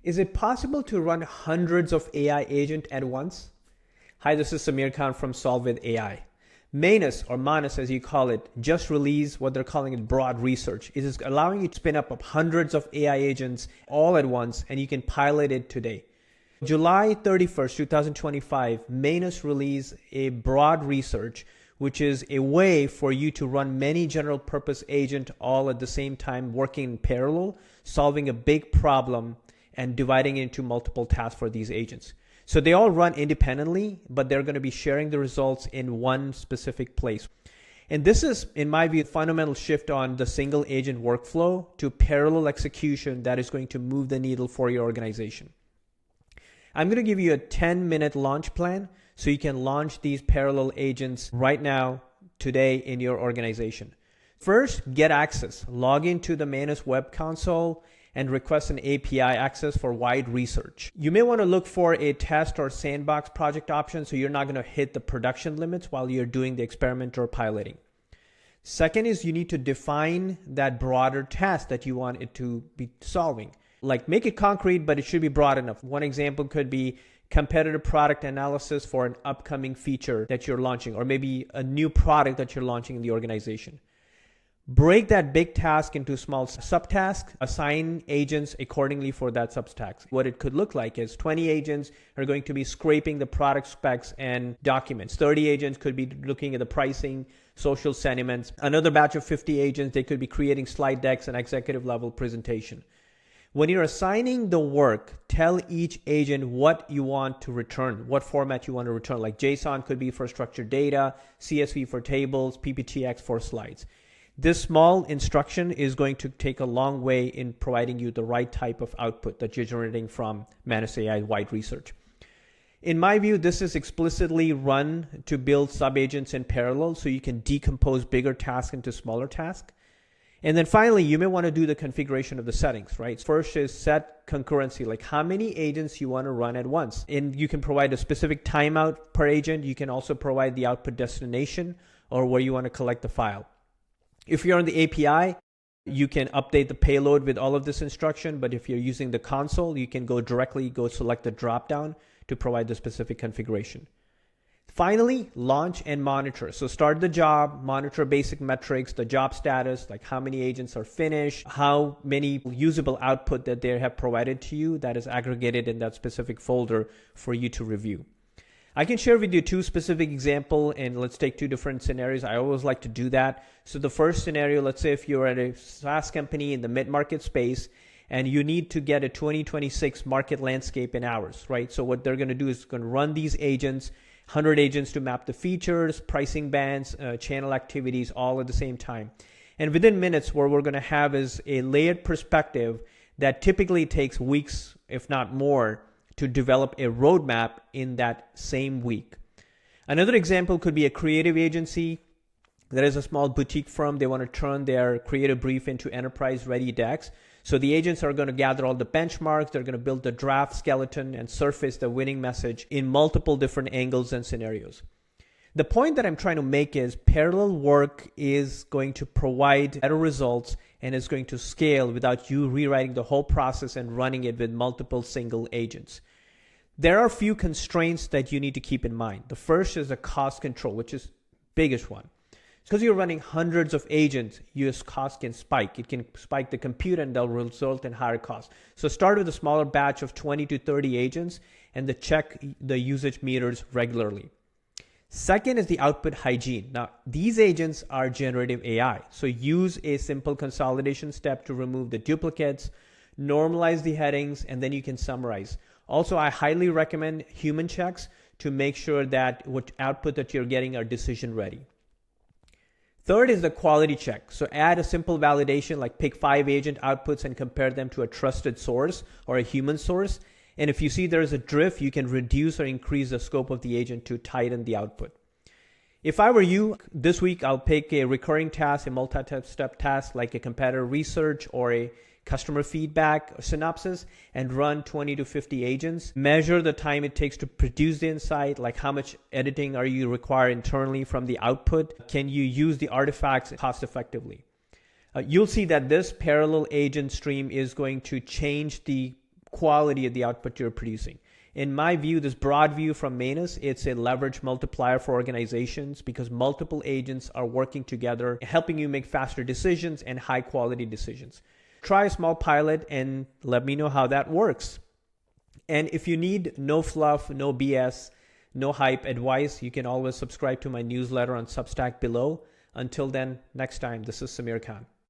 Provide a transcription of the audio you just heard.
Is it possible to run hundreds of AI agents at once? Hi, this is Samir Khan from Solve with AI. Manus, or Manus as you call it, just released what they're calling it broad research. It is allowing you to spin up hundreds of AI agents all at once, and you can pilot it today. July 31st, 2025, Manus released a broad research, which is a way for you to run many general purpose agents all at the same time, working in parallel, solving a big problem and dividing it into multiple tasks for these agents. So they all run independently, but they're going to be sharing the results in one specific place. And this is, in my view, a fundamental shift on the single agent workflow to parallel execution that is going to move the needle for your organization. I'm going to give you a 10-minute launch plan so you can launch these parallel agents right now, today in your organization. First, get access. Log into the Manus web console and request an API access for wide research. You may want to look for a test or sandbox project option so you're not going to hit the production limits while you're doing the experiment or piloting. Second is you need to define that broader task that you want it to be solving. Like make it concrete, but it should be broad enough. One example could be competitive product analysis for an upcoming feature that you're launching, or maybe a new product that you're launching in the organization. Break that big task into small subtasks, assign agents accordingly for that subtask. What it could look like is 20 agents are going to be scraping the product specs and documents. 30 agents could be looking at the pricing, social sentiments. Another batch of 50 agents, they could be creating slide decks and executive level presentation. When you're assigning the work, tell each agent what you want to return, what format you want to return. Like JSON could be for structured data, CSV for tables, PPTX for slides. This small instruction is going to take a long way in providing you the right type of output that you're generating from Manus AI wide research. In my view, this is explicitly run to build sub-agents in parallel so you can decompose bigger tasks into smaller tasks. And then finally, you may want to do the configuration of the settings, right? First is set concurrency, like how many agents you want to run at once. And you can provide a specific timeout per agent. You can also provide the output destination or where you want to collect the file. If you're on the API, you can update the payload with all of this instruction. But if you're using the console, you can go select the dropdown to provide the specific configuration. Finally, launch and monitor. So start the job, monitor basic metrics, the job status, like how many agents are finished, how many usable output that they have provided to you that is aggregated in that specific folder for you to review. I can share with you two specific examples, and let's take two different scenarios. I always like to do that. So the first scenario, let's say if you're at a SaaS company in the mid-market space and you need to get a 2026 market landscape in hours, right? So what they're going to do is going to run these agents, 100 agents to map the features, pricing bands, channel activities, all at the same time. And within minutes, what we're going to have is a layered perspective that typically takes weeks, if not more, to develop a roadmap in that same week. Another example could be a creative agency that is a small boutique firm. They want to turn their creative brief into enterprise-ready decks. So the agents are going to gather all the benchmarks. They're going to build the draft skeleton and surface the winning message in multiple different angles and scenarios. The point that I'm trying to make is parallel work is going to provide better results and is going to scale without you rewriting the whole process and running it with multiple single agents. There are a few constraints that you need to keep in mind. The first is the cost control, which is the biggest one. Because you're running hundreds of agents, your cost can spike. It can spike the compute and they'll result in higher costs. So start with a smaller batch of 20 to 30 agents and check the usage meters regularly. Second is the output hygiene. Now, these agents are generative AI. So use a simple consolidation step to remove the duplicates, normalize the headings, and then you can summarize. Also, I highly recommend human checks to make sure that what output that you're getting are decision ready. Third is the quality check. So add a simple validation like pick 5 agent outputs and compare them to a trusted source or a human source. And if you see there's a drift, you can reduce or increase the scope of the agent to tighten the output. If I were you, this week I'll pick a recurring task, a multi-step task like a competitor research or a customer feedback synopsis, and run 20 to 50 agents. Measure the time it takes to produce the insight, like how much editing are you require internally from the output? Can you use the artifacts cost effectively? You'll see that this parallel agent stream is going to change the quality of the output you're producing. In my view, this broad view from Manus, it's a leverage multiplier for organizations because multiple agents are working together, helping you make faster decisions and high quality decisions. Try a small pilot and let me know how that works. And if you need no fluff, no BS, no hype advice, you can always subscribe to my newsletter on Substack below. Until then, next time, this is Samir Khan.